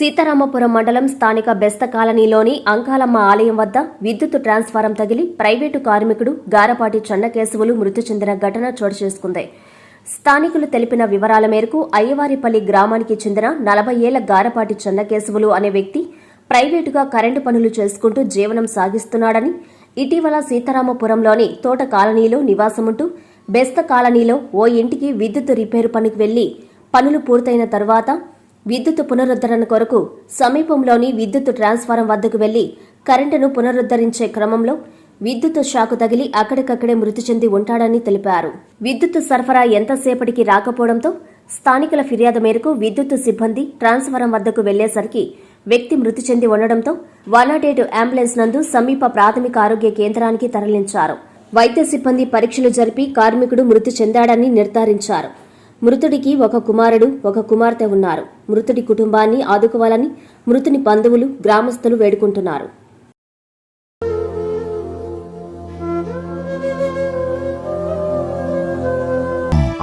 సీతారామపురం మండలం స్థానిక బెస్త కాలనీలోని అంకాలమ్మ ఆలయం వద్ద విద్యుత్ ట్రాన్స్ఫారం తగిలి ప్రైవేటు కార్మికుడు గారపాటి చెన్నకేశవులు మృతి చెందిన ఘటన చోటు చేసుకుంది. స్థానికులు తెలిపిన వివరాల మేరకు అయ్యవారిపల్లి గ్రామానికి చెందిన 40 ఏళ్ల గారపాటి చెన్నకేశవులు అనే వ్యక్తి ప్రైవేటుగా కరెంటు పనులు చేసుకుంటూ జీవనం సాగిస్తున్నాడని, ఇటీవల సీతారామపురంలోని తోట కాలనీలో నివాసముంటూ బెస్త కాలనీలో ఓ ఇంటికి విద్యుత్ రిపేరు పనికి వెళ్లి పనులు పూర్తయిన తర్వాత విద్యుత్ పునరుద్ధరణ కొరకు సమీపంలోని విద్యుత్ ట్రాన్స్ఫారం వద్దకు వెళ్లి కరెంటును పునరుద్ధరించే క్రమంలో విద్యుత్ షాకు తగిలి అక్కడికక్కడే మృతి చెంది ఉంటాడని తెలిపారు. విద్యుత్ సరఫరా ఎంతసేపటికి రాకపోవడంతో స్థానికుల ఫిర్యాదు మేరకు విద్యుత్ సిబ్బంది ట్రాన్స్ఫారం వద్దకు వెళ్లేసరికి వ్యక్తి మృతి చెంది ఉండడంతో 108 అంబులెన్స్ నందు సమీప ప్రాథమిక ఆరోగ్య కేంద్రానికి తరలించారు. వైద్య సిబ్బంది పరీక్షలు జరిపి కార్మికుడు మృతి చెందాడని నిర్ధారించారు. మృతుడికి ఒక కుమారుడు, ఒక కుమార్తె ఉన్నారు. మృతుడి కుటుంబాన్ని ఆదుకోవాలని మృతుని బంధువులు, గ్రామస్తులు వేడుకుంటున్నారు.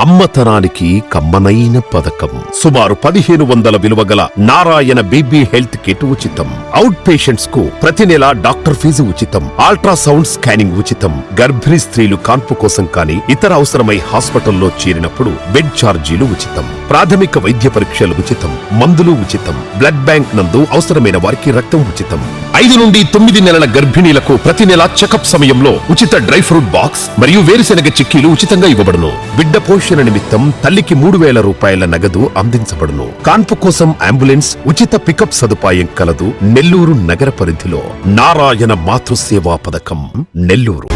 అమ్మతనానికి కమ్మనైన పథకం. సుమారు 1500 విలువ గల నారాయణ బేబీ హెల్త్ కిట్ ఉచితం. అవుట్ పేషెంట్స్ కు ప్రతి నెల డాక్టర్ ఫీజు ఉచితం. అల్ట్రాసౌండ్ స్కానింగ్ ఉచితం. గర్భిణీ స్త్రీలు కాన్పు కోసం కానీ ఇతర అవసరమై హాస్పిటల్లో చేరినప్పుడు బెడ్ ఛార్జీలు ఉచితం. ప్రాథమిక వైద్య పరీక్షలు ఉచితం. మందులు ఉచితం. బ్లడ్ బ్యాంక్ నందు అవసరమైన వారికి రక్తం ఉచితం. 5 నుండి 9 నెలల గర్భిణీలకు ప్రతి నెల చెకప్ సమయంలో ఉచిత డ్రై ఫ్రూట్ బాక్స్ మరియు వేరుశెనగ చిక్కీలు ఉచితంగా ఇవ్వబడును. బిడ్డ పోషణ నిమిత్తం తల్లికి 3000 రూపాయల నగదు అందించబడును. కాన్పు కోసం అంబులెన్స్, ఉచిత పికప్ సదుపాయం కలదు. నెల్లూరు నగర పరిధిలో నారాయణ మాతృసేవా పథకం, నెల్లూరు.